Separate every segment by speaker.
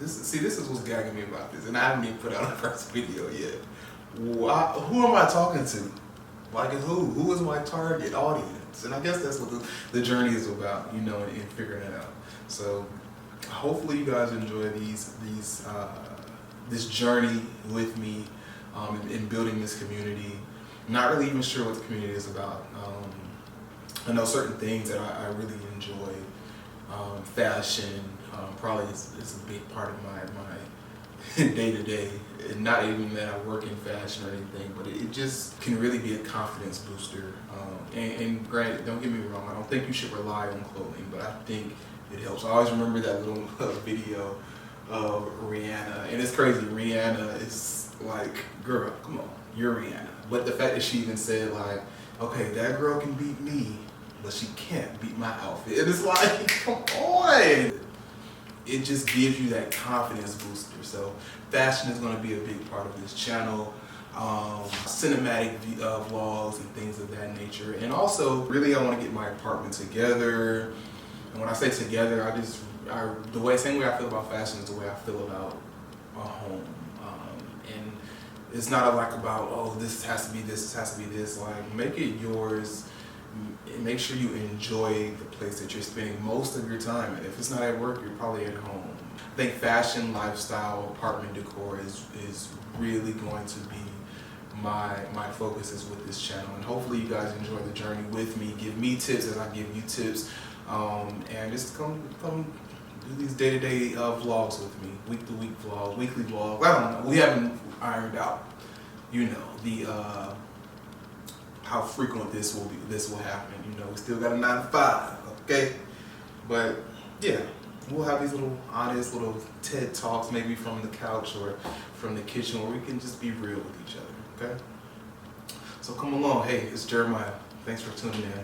Speaker 1: This is what's gagging me about this, and I haven't even put out a first video yet. Who am I talking to? Like who is my target audience? And I guess that's what the journey is about, you know, and figuring it out. So hopefully you guys enjoy this journey with me in building this community. Not really even sure what the community is about. I know certain things that I really enjoy. Fashion probably is a big part of my day-to-day. And not even that I work in fashion or anything, but it just can really be a confidence booster. And granted, don't get me wrong, I don't think you should rely on clothing, but I think it helps. I always remember that little video of Rihanna, and it's crazy. Rihanna is like, girl, come on, you're Rihanna. But the fact that she even said like, okay, that girl can beat me, but she can't beat my outfit. And it's like, come on. It just gives you that confidence booster. So fashion is going to be a big part of this channel. Cinematic vlogs and things of that nature. And also, really, I want to get my apartment together. And when I say together, same way I feel about fashion is the way I feel about a home. And it's not like about, oh, this has to be this, this has to be this. Like, make it yours. Make sure you enjoy the place that you're spending most of your time. And if it's not at work, you're probably at home. I think fashion, lifestyle, apartment decor is really going to be my focus is with this channel. And hopefully you guys enjoy the journey with me. Give me tips as I give you tips. And just come do these day-to-day vlogs with me. Week-to-week vlogs, weekly vlogs. I don't know. We haven't ironed out, you know, the how frequent this will happen. You know, we still got a 9 to 5, okay? But yeah, we'll have these little honest little TED Talks, maybe from the couch or from the kitchen, where we can just be real with each other, okay? So come along. Hey, it's Jeremiah. Thanks for tuning in.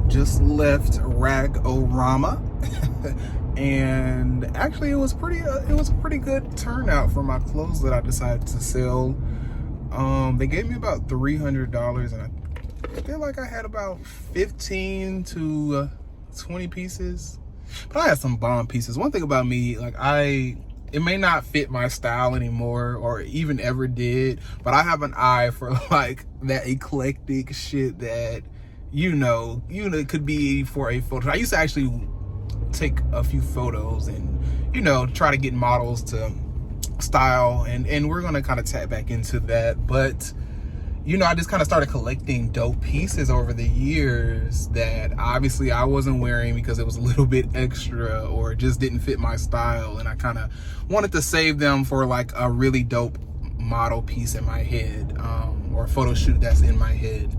Speaker 1: Just left Rag-O-Rama and actually it was a pretty good turnout for my clothes that I decided to sell. They gave me about $300 and I feel like I had about 15 to 20 pieces, but I had some bomb pieces. One thing about me, like it may not fit my style anymore or even ever did, but I have an eye for like that eclectic shit that you know, it could be for a photo. I used to actually take a few photos and, you know, try to get models to style, and we're gonna kind of tap back into that. But, you know, I just kind of started collecting dope pieces over the years that obviously I wasn't wearing because it was a little bit extra or just didn't fit my style, and I kind of wanted to save them for like a really dope model piece in my head, or a photo shoot that's in my head.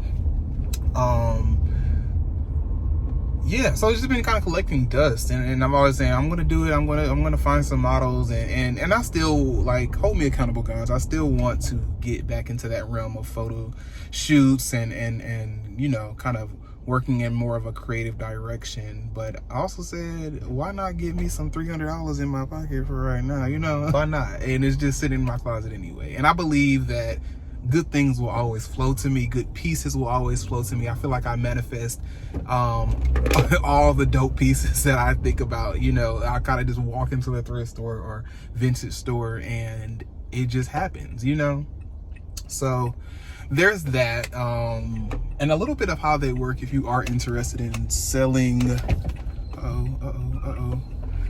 Speaker 1: Yeah, so it's just been kind of collecting dust, and I'm always saying I'm gonna do it. I'm gonna find some models, and I still, like, hold me accountable, guys. I still want to get back into that realm of photo shoots and you know, kind of working in more of a creative direction. But I also said, why not give me some $300 in my pocket for right now? You know, why not? And it's just sitting in my closet anyway. And I believe that good things will always flow to me. Good pieces will always flow to me. I feel like I manifest all the dope pieces that I think about. You know, I kind of just walk into a thrift store or vintage store and it just happens, you know? So there's that. And a little bit of how they work if you are interested in selling,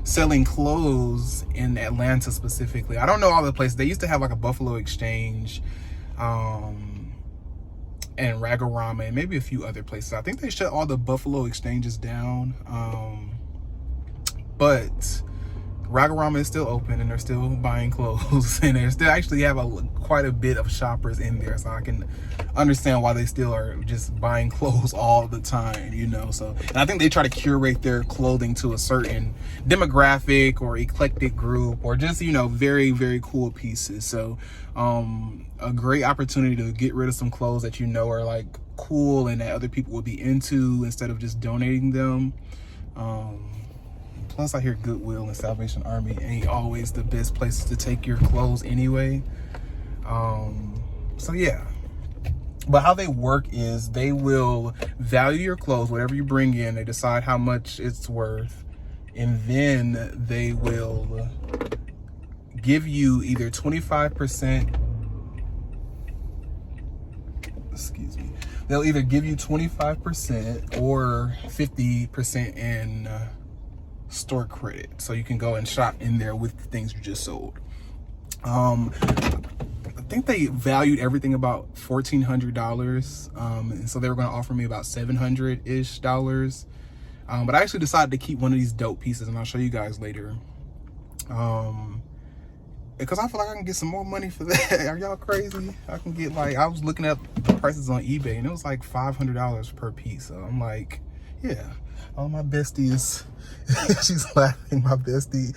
Speaker 1: selling clothes in Atlanta specifically. I don't know all the places. They used to have like a Buffalo Exchange, and Ragorama, and maybe a few other places. I think they shut all the Buffalo Exchanges down, but Ragorama is still open and they're still buying clothes, and they still actually have quite a bit of shoppers in there, so I can understand why they still are just buying clothes all the time, you know. So, and I think they try to curate their clothing to a certain demographic or eclectic group, or just, you know, very, very cool pieces. So a great opportunity to get rid of some clothes that you know are like cool and that other people will be into, instead of just donating them. Plus, I hear Goodwill and Salvation Army ain't always the best places to take your clothes anyway. So yeah. But how they work is they will value your clothes, whatever you bring in. They decide how much it's worth, and then they will give you either 25%. Excuse me. They'll either give you 25% or 50% in store credit, so you can go and shop in there with the things you just sold. I think they valued everything about $1,400, and so they were going to offer me about $700-ish dollars. But I actually decided to keep one of these dope pieces, and I'll show you guys later. Because I feel like I can get some more money for that. Are y'all crazy? I can get, like, I was looking at the prices on eBay and it was like $500 per piece. So I'm like, yeah. Oh, my bestie is, she's laughing, my bestie.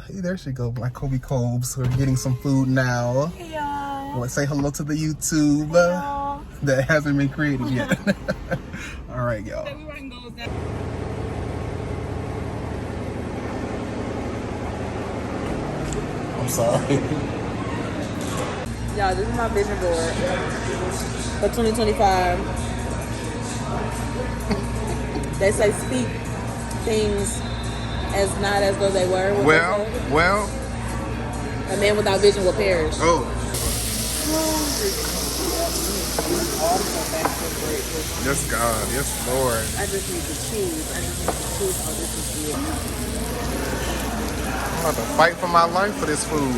Speaker 1: There she go, my Kobe Cobes. We're getting some food now.
Speaker 2: Hey, y'all.
Speaker 1: Let's say hello to the YouTube that hasn't been created yet. All right, y'all. I'm sorry.
Speaker 2: Y'all, this is my vision board for 2025. They say speak things as not as though they were.
Speaker 1: Well.
Speaker 2: A man without vision will perish.
Speaker 1: Oh. Yes, God. Yes, Lord.
Speaker 2: I just need to choose. Oh, this is good.
Speaker 1: I'm about to fight for my life for this food.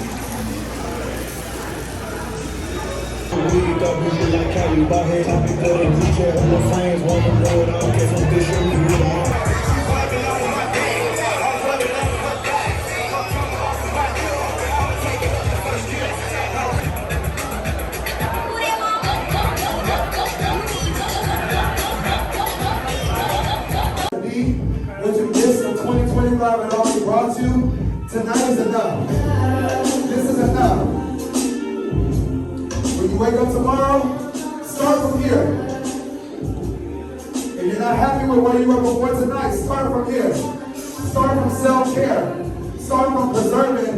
Speaker 3: What you missed in 2025 and all we brought you, tonight is enough. This is enough. When you wake up tomorrow, start from here. If you're not happy with where you were before tonight, start from here. Start from self-care. Start from preserving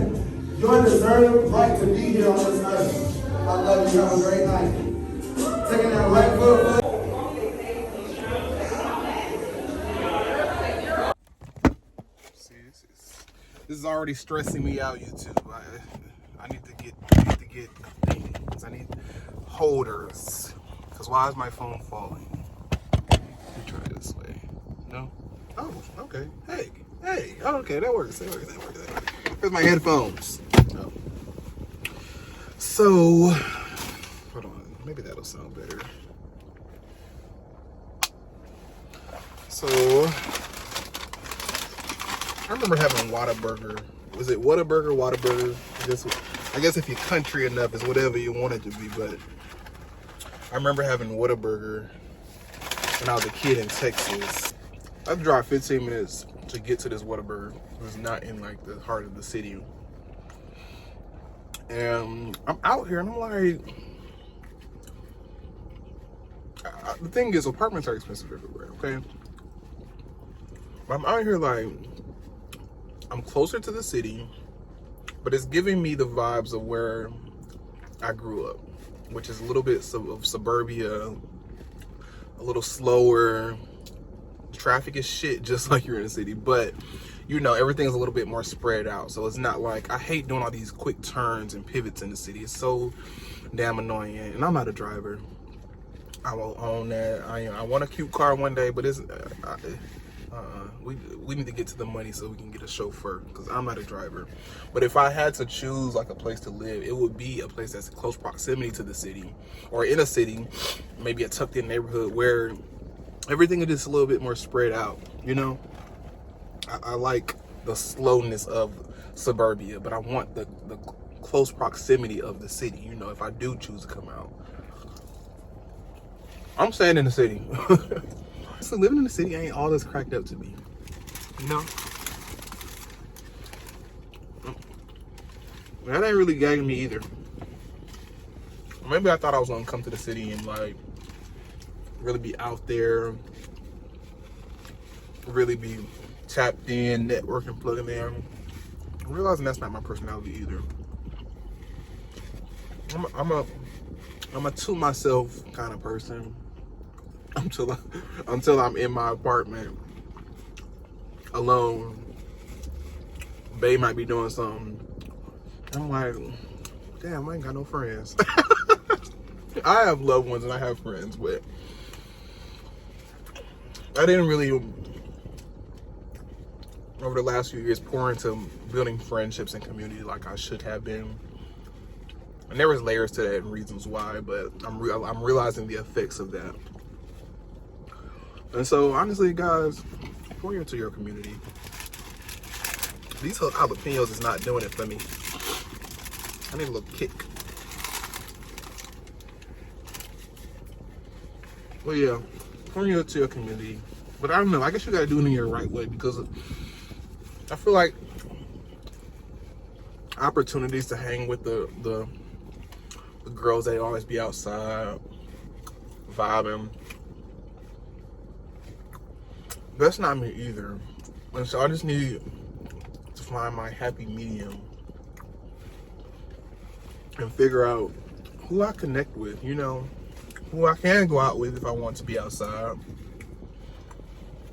Speaker 3: your deserved right to be here on this earth. I love you. Have a great night. Taking that right foot.
Speaker 1: This is already stressing me out, YouTube. I need to get things. I need holders. Because why is my phone falling? Let me try this way. No? Oh, okay. Hey. Oh, okay, that works. Here's my headphones. Oh. So, hold on. Maybe that'll sound better. So, I remember having Whataburger. Was it Whataburger? I guess if you're country enough, it's whatever you want it to be. But I remember having Whataburger when I was a kid in Texas. I'd drive 15 minutes to get to this Whataburger. It was not in like the heart of the city. And I'm out here and I'm like, the thing is, apartments are expensive everywhere, okay? But I'm out here like, I'm closer to the city, but it's giving me the vibes of where I grew up. which is a little bit of suburbia, a little slower. Traffic is shit, just like you're in the city, but you know, everything's a little bit more spread out. So it's not like, I hate doing all these quick turns and pivots in the city. It's so damn annoying. And I'm not a driver. I won't own that. I want a cute car one day, but it's we need to get to the money so we can get a chauffeur, because I'm not a driver. But if I had to choose like a place to live, it would be a place that's in close proximity to the city, or in a city, maybe a tucked in neighborhood where everything is just a little bit more spread out, you know? I like the slowness of suburbia, but I want the close proximity of the city, you know, if I do choose to come out. I'm staying in the city. So living in the city ain't all this cracked up to be, you know? That ain't really gagging me either. Maybe I thought I was gonna come to the city and like really be out there, really be tapped in, networking, plugging in. I'm realizing that's not my personality either. I'm a to myself kind of person until I'm in my apartment alone. Bae might be doing something. I'm like, damn, I ain't got no friends. I have loved ones and I have friends, but I didn't really, over the last few years, pour into building friendships and community like I should have been. And there was layers to that and reasons why, but I'm realizing the effects of that. And so, honestly, guys, pour into your community. These jalapenos is not doing it for me. I need a little kick. Well, yeah, pour into your community. But I don't know, I guess you gotta do it in your right way, because I feel like opportunities to hang with the girls, they always be outside vibing. That's not me either. And so I just need to find my happy medium and figure out who I connect with, you know, who I can go out with if I want to be outside,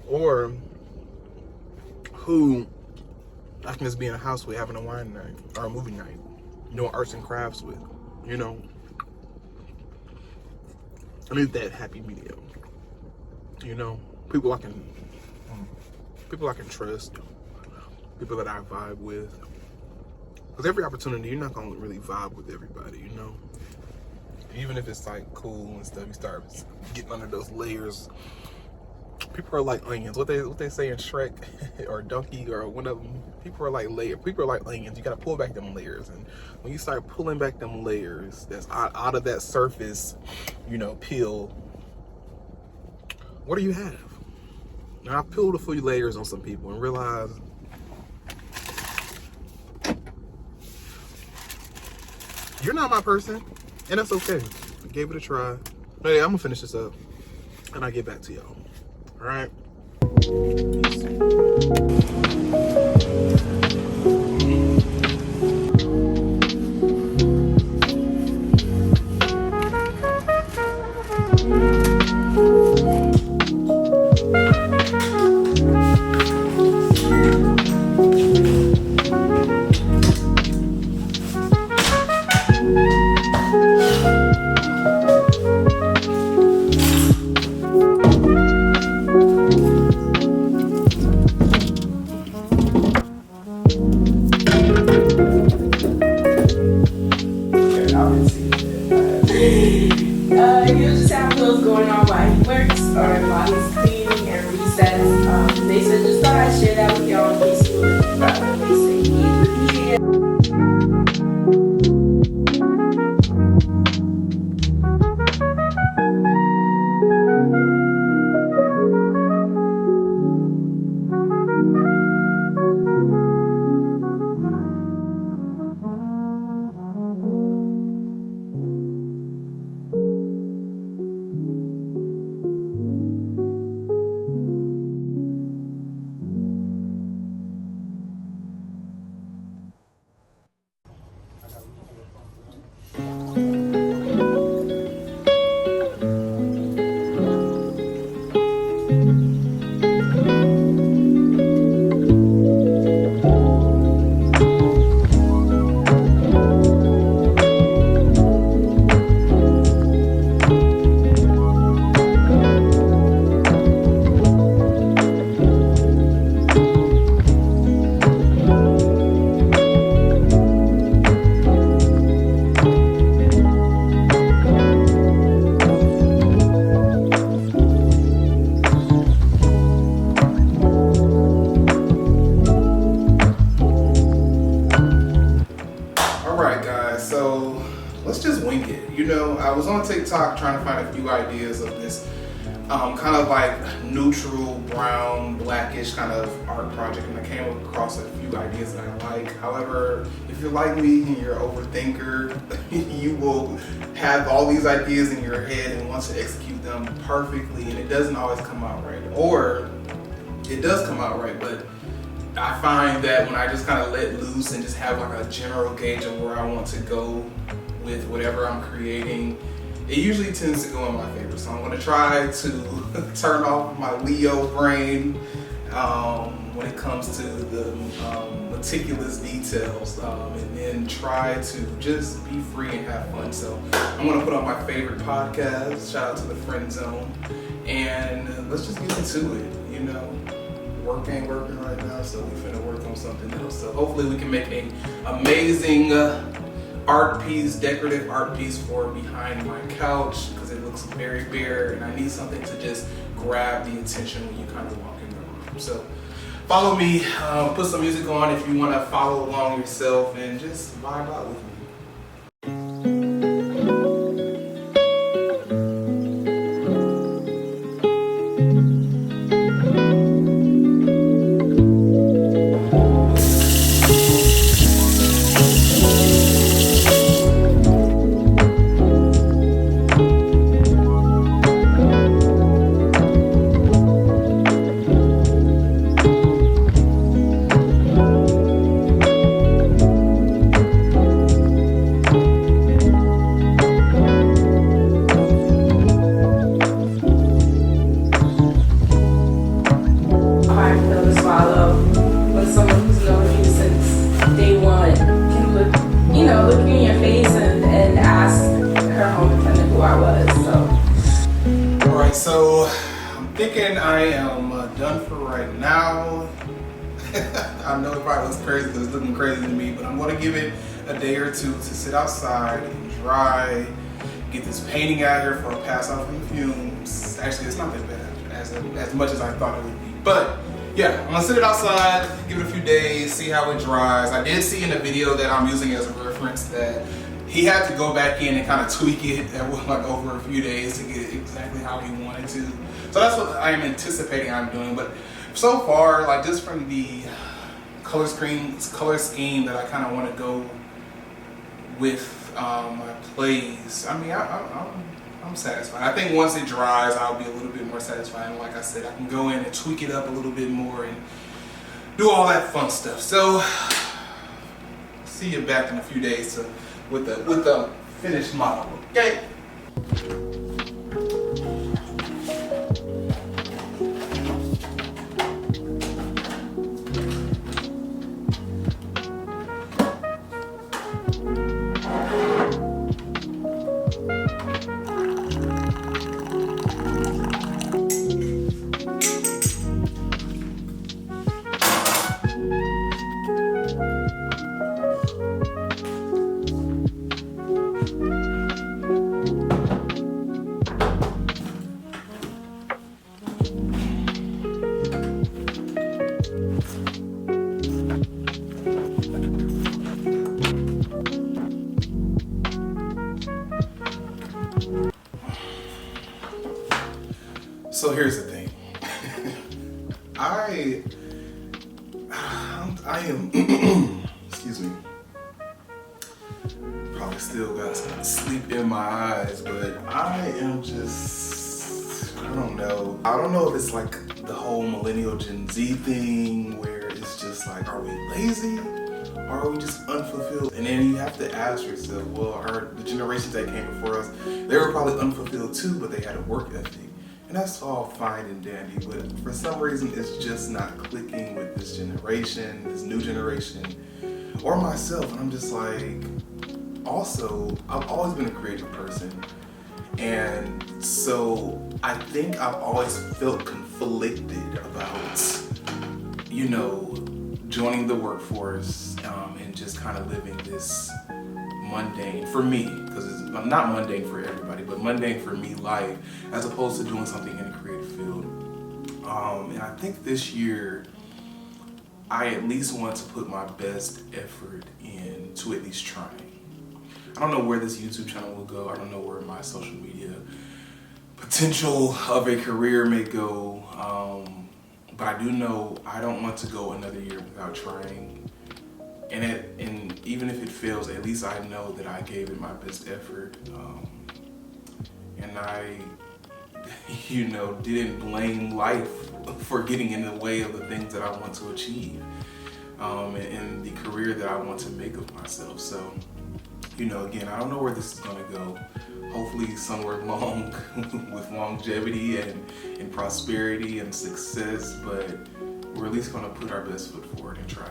Speaker 1: or who I can just be in a house with having a wine night or a movie night, doing arts and crafts with, you know. I need that happy medium, you know, people I can trust, people that I vibe with. Because every opportunity, you're not gonna really vibe with everybody, you know. Even if it's like cool and stuff, you start getting under those layers. People are like onions. What they say in Shrek or Donkey or one of them. People are like layers. People are like onions. You gotta pull back them layers, and when you start pulling back them layers, that's out of that surface, you know, peel. What do you have? Now I peeled a few layers on some people and realized you're not my person, and that's okay. I gave it a try. But hey, I'm gonna finish this up, and I'll get back to y'all. All right.
Speaker 2: He'll just have those going on while he works or while he's cleaning and recess. They said just thought I'd share that with y'all in case you were they say he
Speaker 1: I was on TikTok trying to find a few ideas of this kind of like neutral brown blackish kind of art project, and I came across a few ideas that I like. However, if you're like me and you're an overthinker, you will have all these ideas in your head and want to execute them perfectly, and it doesn't always come out right, or it does come out right, but I find that when I just kind of let loose and just have like a general gauge of where I want to go with whatever I'm creating, it usually tends to go in my favor. So I'm going to try to turn off my Leo brain when it comes to the meticulous details, and then try to just be free and have fun. So I'm going to put on my favorite podcast, shout out to the Friend Zone, and let's just get into it. You know, work ain't working right now, so we finna work on something else. So hopefully we can make an amazing art piece, decorative art piece for behind my couch, because it looks very bare and I need something to just grab the attention when you kind of walk in the room. So follow me, put some music on if you want to follow along yourself and just vibe out with me. So I'm thinking I am done for right now. I know it probably looks crazy because it's looking crazy to me, but I'm going to give it a day or two to sit outside and dry, get this painting out here for a pass off from the fumes. Actually, it's not that bad as much as I thought it would be. But yeah, I'm going to sit it outside, give it a few days, see how it dries. I did see in the video that I'm using as a reference that he had to go back in and kind of tweak it like over a few days to get it exactly how he wanted to. So that's what I am anticipating I'm doing. But so far, like just from the color scheme that I kind of want to go with my plays, I mean, I'm satisfied. I think once it dries, I'll be a little bit more satisfied. And like I said, I can go in and tweak it up a little bit more and do all that fun stuff. So see you back in a few days with the finished model, okay? So here's the thing. I am, excuse me, probably still got some sleep in my eyes, but I am just, I don't know if it's like the whole Millennial Gen Z thing where it's just like, are we lazy? Or are we just unfulfilled? And then you have to ask yourself, well, the generations that came before us, they were probably unfulfilled too, but they had a work ethic. And that's all fine and dandy, but for some reason it's just not clicking with this generation, this new generation, or myself. And I'm just like, also, I've always been a creative person. And so I think I've always felt conflicted about, you know, joining the workforce and just kind of living this mundane, for me, because it's not mundane for everybody, but mundane for me life, as opposed to doing something in a creative field. And I think this year, I at least want to put my best effort in to at least trying. I don't know where this YouTube channel will go. I don't know where my social media potential of a career may go. But I do know I don't want to go another year without trying. And even if it fails, at least I know that I gave it my best effort. And I, didn't blame life for getting in the way of the things that I want to achieve. And the career that I want to make of myself. So, again, I don't know where this is gonna go. Hopefully somewhere long with longevity and prosperity and success, but we're at least gonna put our best foot forward and try.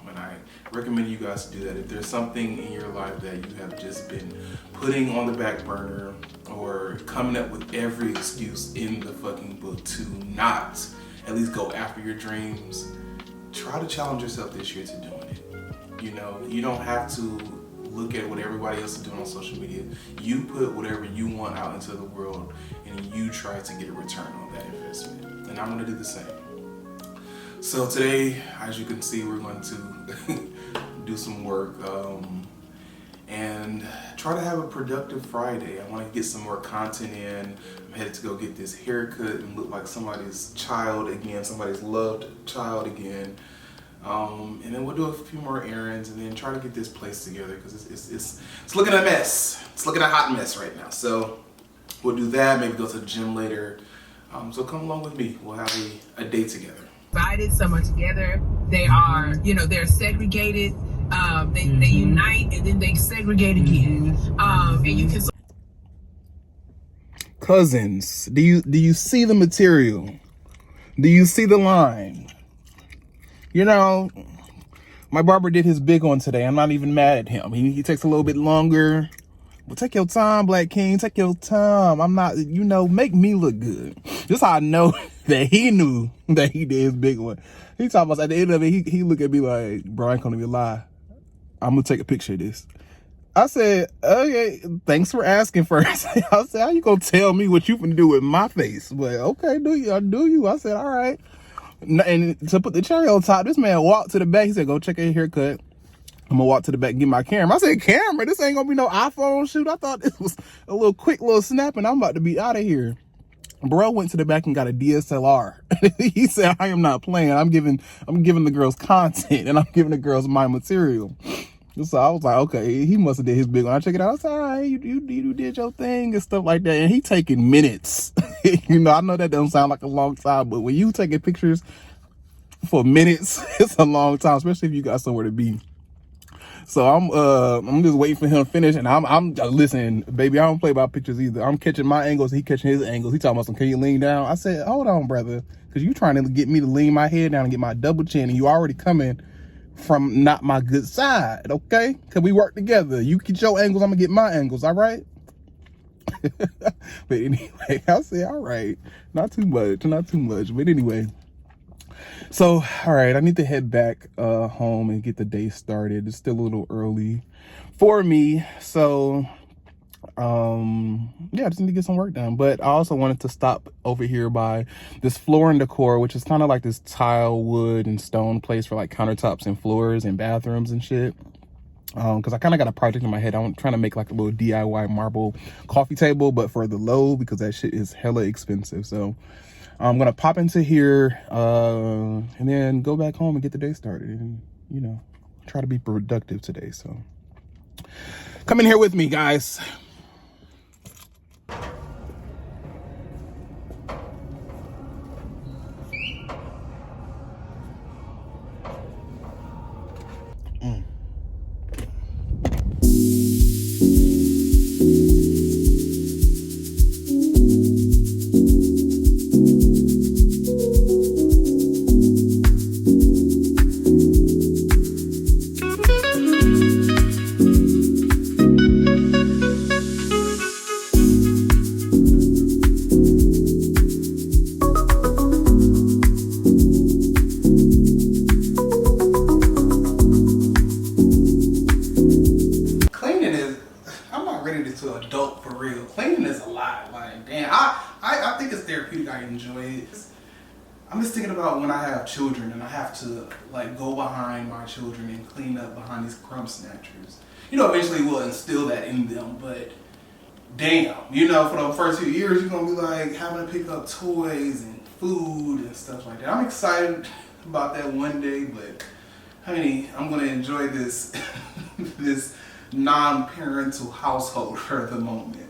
Speaker 1: And I recommend you guys to do that. If there's something in your life that you have just been putting on the back burner or coming up with every excuse in the fucking book to not at least go after your dreams, try to challenge yourself this year to doing it. You don't have to look at what everybody else is doing on social media. You put whatever you want out into the world and you try to get a return on that investment. And I'm gonna do the same. So today, as you can see, we're going to do some work and try to have a productive Friday. I want to get some more content in. I'm headed to go get this haircut and look like somebody's child again, somebody's loved child again. And then we'll do a few more errands and then try to get this place together because it's looking a mess. It's looking a hot mess right now. So we'll do that, maybe go to the gym later. So come along with me. We'll have a day together.
Speaker 4: Divided, some are together. They are, they're segregated. They unite and then they segregate again. And you can.
Speaker 1: Cousins, do you see the material? Do you see the line? My barber did his big one today. I'm not even mad at him. He takes a little bit longer. Well, take your time, Black King. Take your time. I'm not, make me look good. Just how I know that he knew that he did his big one. He talking about at the end of it, he look at me like, bro, I ain't gonna even lie. I'm gonna take a picture of this. I said, okay, thanks for asking first. I said, how you gonna tell me what you can do with my face? But okay, do you? I said, all right. And to put the cherry on top, this man walked to the back. He said, go check your haircut. I'm gonna walk to the back and get my camera. I said, camera? This ain't gonna be no iPhone shoot. I thought this was a little quick little snap and I'm about to be out of here. Bro went to the back and got a DSLR. He said, I am not playing. I'm giving the girls content and I'm giving the girls my material. So I was like, okay, he must have did his big one. I check it out. I said, all right, you did your thing and stuff like that. And he taking minutes. I know that doesn't sound like a long time, but when you taking pictures for minutes, it's a long time, especially if you got somewhere to be. So I'm just waiting for him to finish, and I'm listen, baby, I don't play about pictures either. I'm catching my angles, he catching his angles. He talking about some, can you lean down? I said, hold on, brother, because you trying to get me to lean my head down and get my double chin, and you already coming from not my good side, okay? Because we work together. You get your angles, I'm gonna get my angles, all right? But anyway, I said, all right, not too much. But anyway. So, all right, I need to head back home and get the day started. It's still a little early for me. So, yeah, I just need to get some work done. But I also wanted to stop over here by this Floor and Decor, which is kind of like this tile, wood, and stone place for like countertops and floors and bathrooms and shit. Because I kind of got a project in my head. I'm trying to make like a little DIY marble coffee table, but for the low, because that shit is hella expensive. So I'm gonna pop into here and then go back home and get the day started and try to be productive today. So come in here with me, guys. I'm just thinking about when I have children and I have to like go behind my children and clean up behind these crumb snatchers. You know, eventually we'll instill that in them, but damn, you know, for the first few years, you're gonna be like having to pick up toys and food and stuff like that. I'm excited about that one day, but honey, I'm gonna enjoy this this non-parental household for the moment.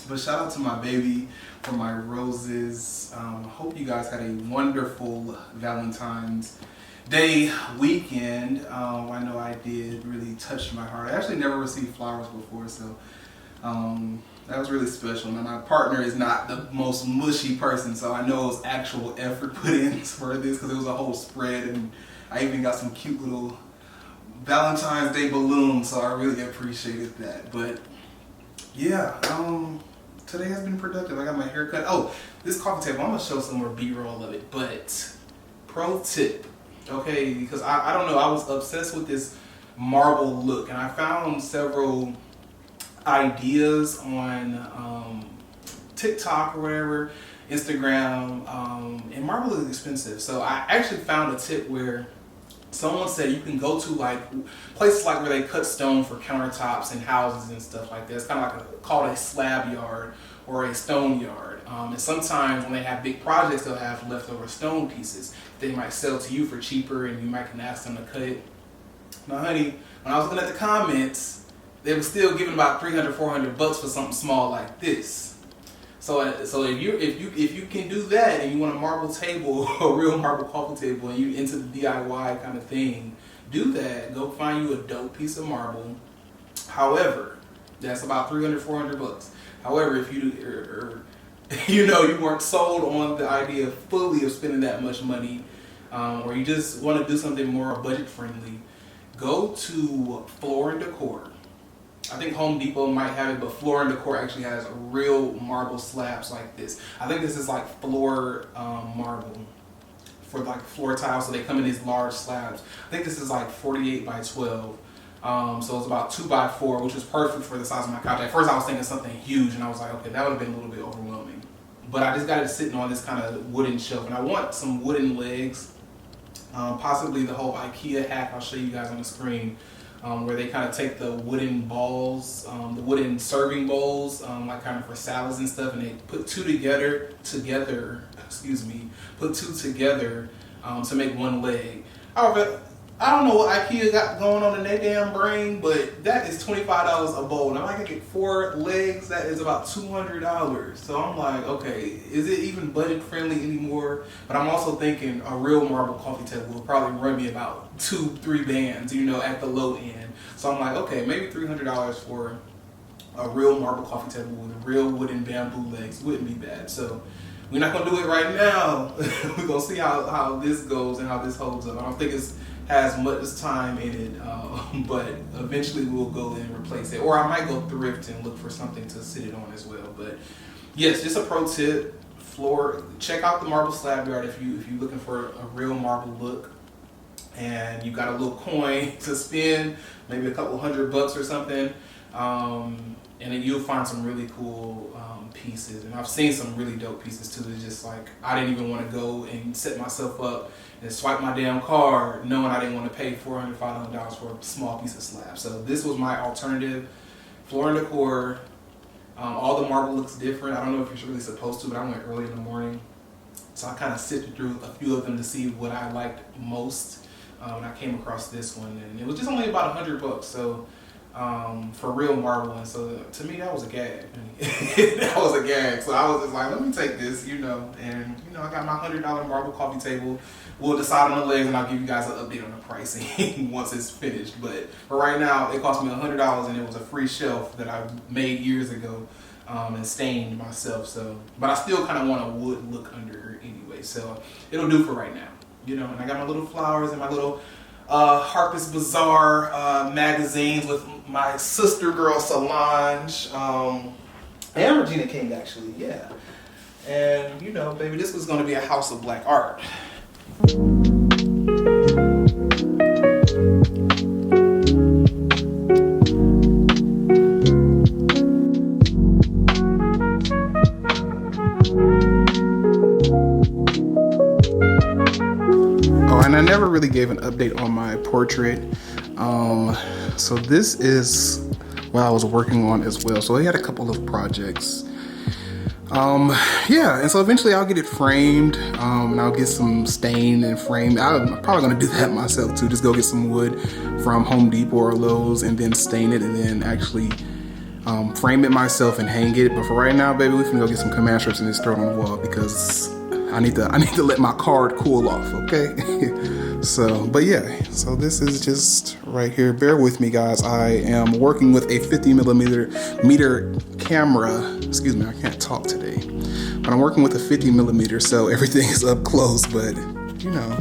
Speaker 1: But shout out to my baby for my roses. Hope you guys had a wonderful Valentine's Day weekend. I know I did, really touched my heart. I actually never received flowers before, so that was really special. Now my partner is not the most mushy person, so I know it was actual effort put in for this because it was a whole spread, and I even got some cute little Valentine's Day balloons, so I really appreciated that. But yeah, today has been productive. I got my hair cut. Oh, this coffee table, I'm gonna show some more B-roll of it, but pro tip, okay, because I don't know, I was obsessed with this marble look, and I found several ideas on TikTok or whatever, Instagram, and marble is expensive. So I actually found a tip where someone said you can go to like places like where they cut stone for countertops and houses and stuff like that. It's kind of like called a slab yard or a stone yard. And sometimes when they have big projects, they'll have leftover stone pieces. They might sell to you for cheaper, and you might can ask them to cut it. Now, honey, when I was looking at the comments, they were still giving about $300-400 for something small like this. So if you can do that and you want a marble table, a real marble coffee table, and you into the DIY kind of thing, do that. Go find you a dope piece of marble. However, that's about $300-400. However, if you know you weren't sold on the idea fully of spending that much money, or you just want to do something more budget friendly, go to Floor and Decor. I think Home Depot might have it, but Floor and Decor actually has real marble slabs like this. I think this is like floor marble for like floor tiles, so they come in these large slabs. I think this is like 48 by 12. So it's about 2 by 4, which was perfect for the size of my couch. At first I was thinking something huge, and I was like, okay, that would have been a little bit overwhelming. But I just got it sitting on this kind of wooden shelf, and I want some wooden legs, possibly the whole IKEA hack I'll show you guys on the screen. Where they kind of take the wooden balls, the wooden serving bowls, like kind of for salads and stuff, and they put two together, put two together to make one leg. However, I don't know what IKEA got going on in their damn brain, but that is $25 a bowl. Now I can get 4 legs, that is about $200. So I'm like, okay, is it even budget friendly anymore? But I'm also thinking a real marble coffee table will probably run me about 2-3 bands, you know, at the low end. So I'm like, okay, maybe $300 for a real marble coffee table with real wooden bamboo legs wouldn't be bad. So we're not gonna do it right now. We're gonna see how this goes and how this holds up. I don't think it's has much time in it, but eventually we'll go in and replace it. Or I might go thrift and look for something to sit it on as well. But yes, just a pro tip. Check out the marble slab yard if you're looking for a real marble look, and you got a little coin to spend, maybe a couple $100 or something, and then you'll find some really cool pieces. And I've seen some really dope pieces too. It's just like I didn't even want to go and set myself up and swipe my damn card knowing I didn't want to pay $400-500 for a small piece of slab. So this was my alternative. Floor and Decor. All the marble looks different. I don't know if you're really supposed to, but I went early in the morning, so I kind of sifted through a few of them to see what I liked most. And I came across this one, and it was just only about $100. So for real marble, and so to me that was a gag. That was a gag. So I was just like, let me take this, you know, and you know I got my $100 marble coffee table. We'll decide on the legs, and I'll give you guys an update on the pricing once it's finished. But for right now, it cost me $100, and it was a free shelf that I made years ago and stained myself. So, but I still kind of want a wood look under it anyway. So it'll do for right now, you know. And I got my little flowers and my little Harper's Bazaar magazines with my sister girl Solange and Regina King, actually, yeah. And you know, baby, this was going to be a house of black art. Oh, and I never really gave an update on my portrait. So this is what I was working on as well. So I had a couple of projects. Yeah, and so eventually I'll get it framed, and I'll get some stain and frame. I'm probably gonna do that myself too. Just go get some wood from Home Depot or Lowe's and then stain it and then actually frame it myself and hang it. But for right now, baby, we can go get some command strips and just throw it on the wall because I need to let my card cool off, okay? So, but yeah, so this is just right here. Bear with me, guys. I am working with a 50 millimeter camera. Excuse me, I can't talk today. But I'm working with a 50 millimeter, so everything is up close, but you know,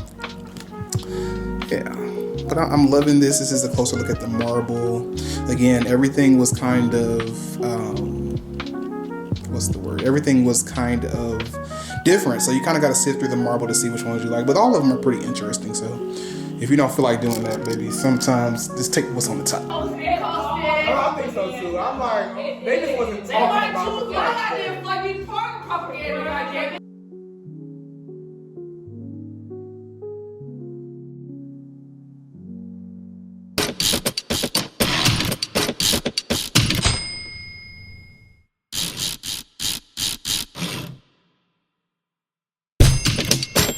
Speaker 1: yeah. But I'm loving this. This is a closer look at the marble. Again, everything was kind of, what's the word? Everything was kind of different. So you kind of got to sift through the marble to see which ones you like. But all of them are pretty interesting. So if you don't feel like doing that, baby, sometimes just take what's on the top.
Speaker 3: I think so too. I'm like, they just wasn't talking about the